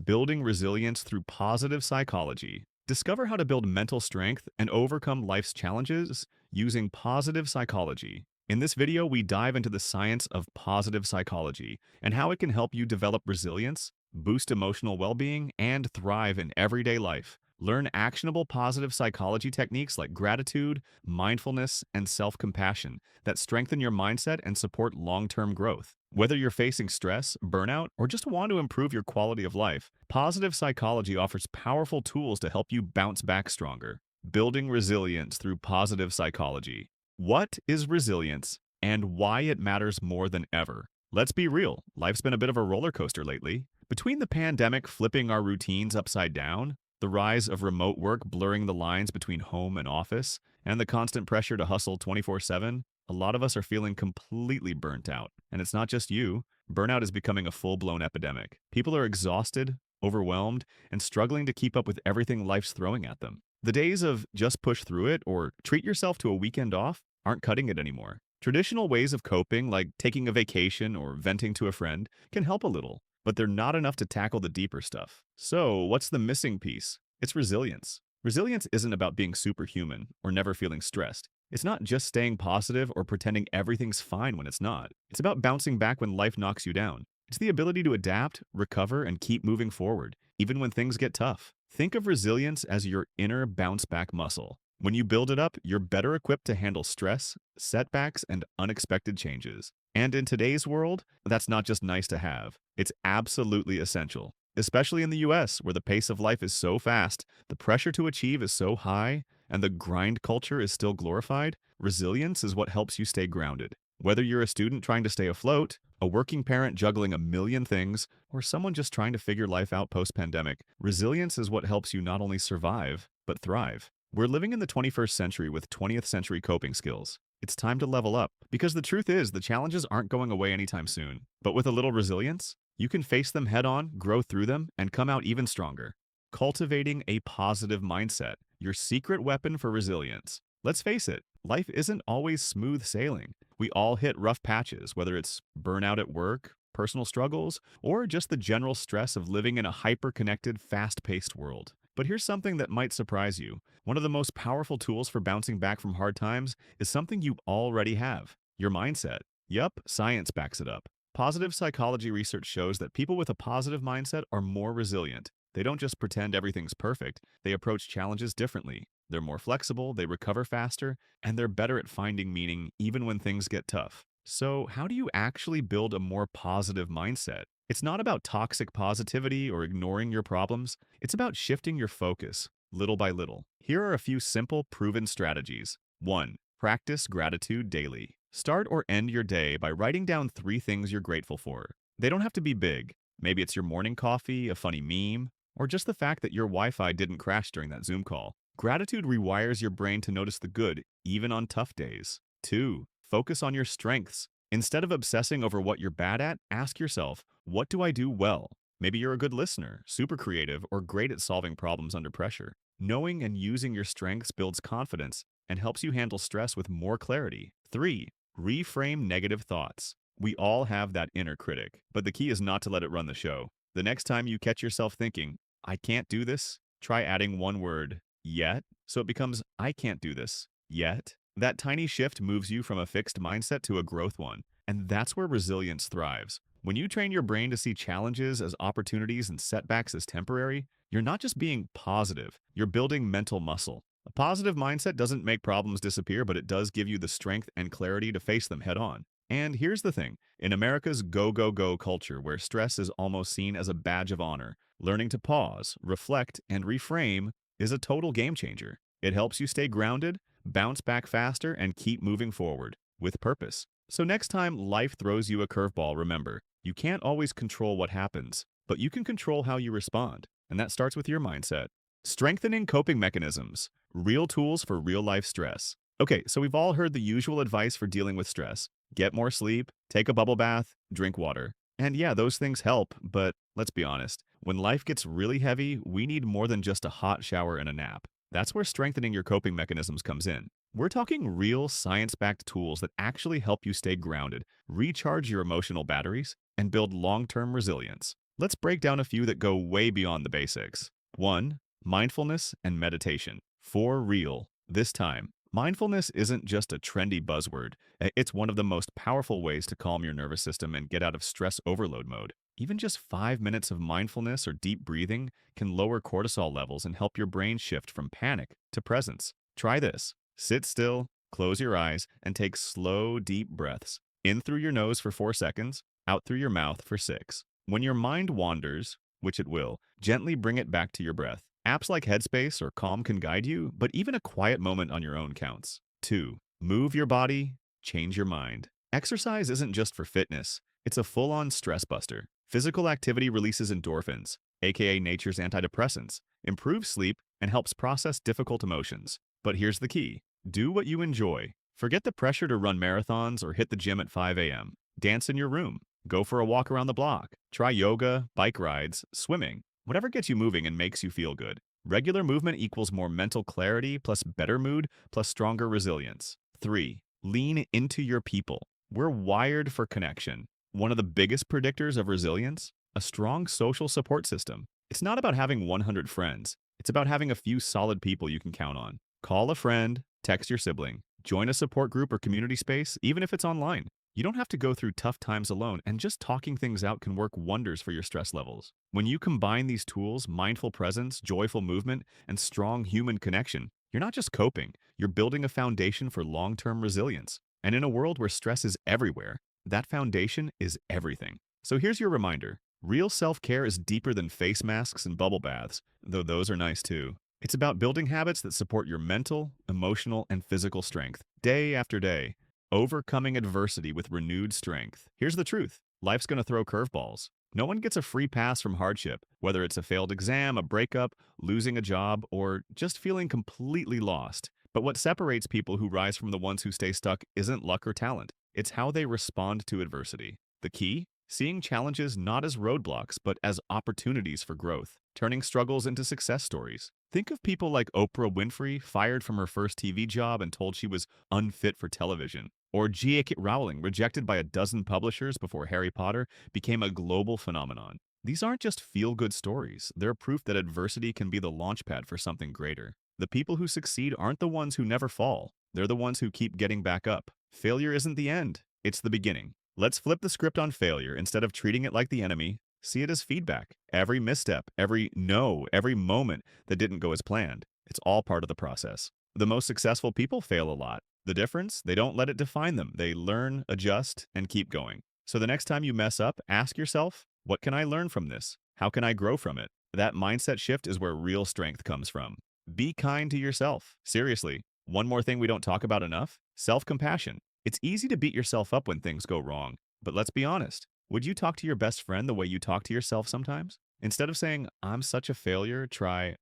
Building Resilience Through Positive Psychology. Discover how to build mental strength and overcome life's challenges using positive psychology. In this video, we dive into the science of positive psychology and how it can help you develop resilience, boost emotional well-being, and thrive in everyday life. Learn actionable positive psychology techniques like gratitude, mindfulness, and self-compassion that strengthen your mindset and support long-term growth. Whether you're facing stress, burnout, or just want to improve your quality of life, positive psychology offers powerful tools to help you bounce back stronger. Building resilience through positive psychology. What is resilience and why it matters more than ever? Let's be real, life's been a bit of a roller coaster lately. Between the pandemic flipping our routines upside down, the rise of remote work blurring the lines between home and office, and the constant pressure to hustle 24/7, a lot of us are feeling completely burnt out. And it's not just you. Burnout is becoming a full-blown epidemic. People are exhausted, overwhelmed, and struggling to keep up with everything life's throwing at them. The days of just push through it or treat yourself to a weekend off aren't cutting it anymore. Traditional ways of coping, like taking a vacation or venting to a friend, can help a little, but they're not enough to tackle the deeper stuff. So, what's the missing piece? It's resilience. Resilience isn't about being superhuman or never feeling stressed. It's not just staying positive or pretending everything's fine when it's not. It's about bouncing back when life knocks you down. It's the ability to adapt, recover, and keep moving forward, even when things get tough. Think of resilience as your inner bounce-back muscle. When you build it up, you're better equipped to handle stress, setbacks, and unexpected changes. And in today's world, that's not just nice to have. It's absolutely essential. Especially in the US, where the pace of life is so fast, the pressure to achieve is so high, and the grind culture is still glorified, resilience is what helps you stay grounded. Whether you're a student trying to stay afloat, a working parent juggling a million things, or someone just trying to figure life out post-pandemic, resilience is what helps you not only survive, but thrive. We're living in the 21st century with 20th century coping skills. It's time to level up, because the truth is the challenges aren't going away anytime soon. But with a little resilience, you can face them head-on, grow through them, and come out even stronger. Cultivating a positive mindset, your secret weapon for resilience. Let's face it, life isn't always smooth sailing. We all hit rough patches, whether it's burnout at work, personal struggles, or just the general stress of living in a hyper-connected, fast-paced world. But here's something that might surprise you. One of the most powerful tools for bouncing back from hard times is something you already have, your mindset. Yup, science backs it up. Positive psychology research shows that people with a positive mindset are more resilient. They don't just pretend everything's perfect, they approach challenges differently. They're more flexible, they recover faster, and they're better at finding meaning even when things get tough. So, how do you actually build a more positive mindset? It's not about toxic positivity or ignoring your problems. It's about shifting your focus, little by little. Here are a few simple, proven strategies. 1. Practice gratitude daily. Start or end your day by writing down 3 things you're grateful for. They don't have to be big. Maybe it's your morning coffee, a funny meme, or just the fact that your Wi-Fi didn't crash during that Zoom call. Gratitude rewires your brain to notice the good, even on tough days. 2. Focus on your strengths. Instead of obsessing over what you're bad at, ask yourself, what do I do well? Maybe you're a good listener, super creative, or great at solving problems under pressure. Knowing and using your strengths builds confidence and helps you handle stress with more clarity. 3. Reframe negative thoughts. We all have that inner critic, but the key is not to let it run the show. The next time you catch yourself thinking, I can't do this, try adding one word, yet, so it becomes, I can't do this, yet. That tiny shift moves you from a fixed mindset to a growth one, and that's where resilience thrives. When you train your brain to see challenges as opportunities and setbacks as temporary, you're not just being positive, you're building mental muscle. A positive mindset doesn't make problems disappear, but it does give you the strength and clarity to face them head on. And here's the thing, in America's go, go, go culture, where stress is almost seen as a badge of honor, learning to pause, reflect, and reframe is a total game changer. It helps you stay grounded, bounce back faster, and keep moving forward with purpose. So next time life throws you a curveball, remember, you can't always control what happens, but you can control how you respond. And that starts with your mindset. Strengthening coping mechanisms, real tools for real-life stress. Okay, so we've all heard the usual advice for dealing with stress. Get more sleep, take a bubble bath, drink water. And yeah, those things help, but let's be honest, when life gets really heavy, we need more than just a hot shower and a nap. That's where strengthening your coping mechanisms comes in. We're talking real science-backed tools that actually help you stay grounded, recharge your emotional batteries, and build long-term resilience. Let's break down a few that go way beyond the basics. 1. Mindfulness and meditation. For real, this time. Mindfulness isn't just a trendy buzzword. It's one of the most powerful ways to calm your nervous system and get out of stress overload mode. Even just 5 minutes of mindfulness or deep breathing can lower cortisol levels and help your brain shift from panic to presence. Try this. Sit still, close your eyes, and take slow, deep breaths. In through your nose for 4 seconds, out through your mouth for 6. When your mind wanders, which it will, gently bring it back to your breath. Apps like Headspace or Calm can guide you, but even a quiet moment on your own counts. 2. Move your body, change your mind. Exercise isn't just for fitness, it's a full-on stress buster. Physical activity releases endorphins, aka nature's antidepressants, improves sleep, and helps process difficult emotions. But here's the key. Do what you enjoy. Forget the pressure to run marathons or hit the gym at 5 a.m. Dance in your room. Go for a walk around the block. Try yoga, bike rides, swimming. Whatever gets you moving and makes you feel good. Regular movement equals more mental clarity, plus better mood, plus stronger resilience. 3. Lean into your people. We're wired for connection. One of the biggest predictors of resilience? A strong social support system. It's not about having 100 friends. It's about having a few solid people you can count on. Call a friend, text your sibling, join a support group or community space, even if it's online. You don't have to go through tough times alone, and just talking things out can work wonders for your stress levels. When you combine these tools, mindful presence, joyful movement, and strong human connection, you're not just coping, you're building a foundation for long-term resilience. And in a world where stress is everywhere, that foundation is everything. So here's your reminder. Real self-care is deeper than face masks and bubble baths, though those are nice too. It's about building habits that support your mental, emotional, and physical strength, day after day. Overcoming adversity with renewed strength. Here's the truth. Life's going to throw curveballs. No one gets a free pass from hardship, whether it's a failed exam, a breakup, losing a job, or just feeling completely lost. But what separates people who rise from the ones who stay stuck isn't luck or talent. It's how they respond to adversity. The key? Seeing challenges not as roadblocks, but as opportunities for growth, turning struggles into success stories. Think of people like Oprah Winfrey, fired from her first TV job and told she was unfit for television. Or J.K. Rowling, rejected by a dozen publishers before Harry Potter became a global phenomenon. These aren't just feel-good stories. They're proof that adversity can be the launchpad for something greater. The people who succeed aren't the ones who never fall. They're the ones who keep getting back up. Failure isn't the end. It's the beginning. Let's flip the script on failure. Instead of treating it like the enemy, see it as feedback. Every misstep, every no, every moment that didn't go as planned, it's all part of the process. The most successful people fail a lot. The difference? They don't let it define them. They learn, adjust, and keep going. So the next time you mess up, ask yourself, what can I learn from this? How can I grow from it? That mindset shift is where real strength comes from. Be kind to yourself. Seriously, one more thing we don't talk about enough, self-compassion. It's easy to beat yourself up when things go wrong, but let's be honest. Would you talk to your best friend the way you talk to yourself sometimes? Instead of saying, I'm such a failure, try,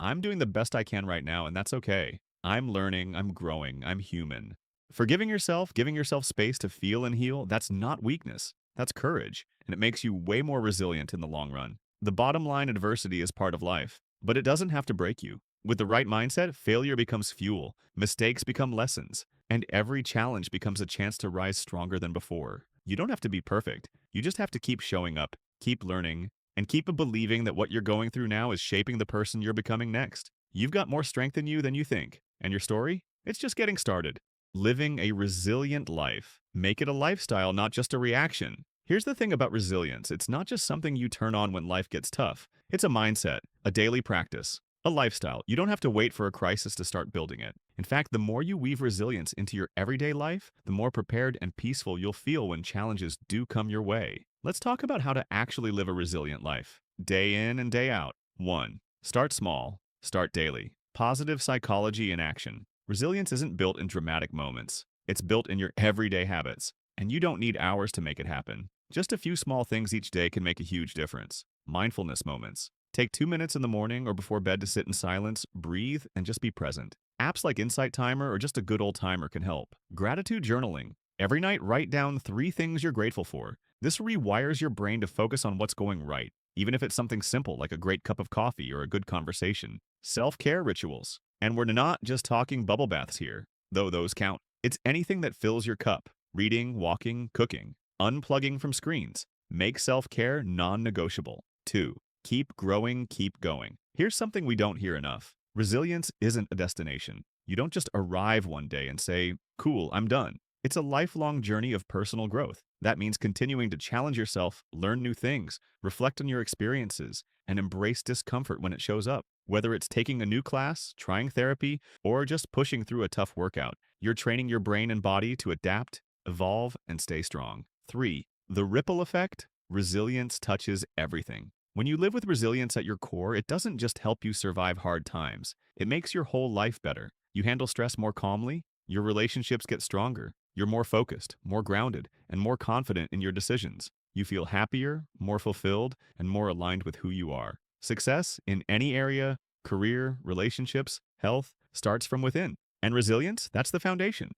I'm doing the best I can right now, and that's okay. I'm learning, I'm growing, I'm human. Forgiving yourself, giving yourself space to feel and heal, that's not weakness. That's courage, and it makes you way more resilient in the long run. The bottom line, adversity is part of life, but it doesn't have to break you. With the right mindset, failure becomes fuel, mistakes become lessons, and every challenge becomes a chance to rise stronger than before. You don't have to be perfect. You just have to keep showing up, keep learning, and keep believing that what you're going through now is shaping the person you're becoming next. You've got more strength in you than you think. And your story? It's just getting started. Living a resilient life. Make it a lifestyle, not just a reaction. Here's the thing about resilience. It's not just something you turn on when life gets tough. It's a mindset, a daily practice, a lifestyle. You don't have to wait for a crisis to start building it. In fact, the more you weave resilience into your everyday life, the more prepared and peaceful you'll feel when challenges do come your way. Let's talk about how to actually live a resilient life. Day in and day out. 1. Start small. Start daily. Positive psychology in action. Resilience isn't built in dramatic moments. It's built in your everyday habits. And you don't need hours to make it happen. Just a few small things each day can make a huge difference. Mindfulness moments. Take 2 minutes in the morning or before bed to sit in silence, breathe, and just be present. Apps like Insight Timer or just a good old timer can help. Gratitude journaling. Every night, write down 3 things you're grateful for. This rewires your brain to focus on what's going right, even if it's something simple like a great cup of coffee or a good conversation. Self-care rituals. And we're not just talking bubble baths here, though those count. It's anything that fills your cup. Reading, walking, cooking. Unplugging from screens. Make self-care non-negotiable. 2. Keep growing, keep going. Here's something we don't hear enough. Resilience isn't a destination. You don't just arrive one day and say, cool, I'm done. It's a lifelong journey of personal growth. That means continuing to challenge yourself, learn new things, reflect on your experiences, and embrace discomfort when it shows up. Whether it's taking a new class, trying therapy, or just pushing through a tough workout, you're training your brain and body to adapt, evolve, and stay strong. 3. The ripple effect. Resilience touches everything. When you live with resilience at your core, it doesn't just help you survive hard times. It makes your whole life better. You handle stress more calmly, your relationships get stronger, you're more focused, more grounded, and more confident in your decisions. You feel happier, more fulfilled, and more aligned with who you are. Success in any area, career, relationships, health, starts from within. And resilience, that's the foundation.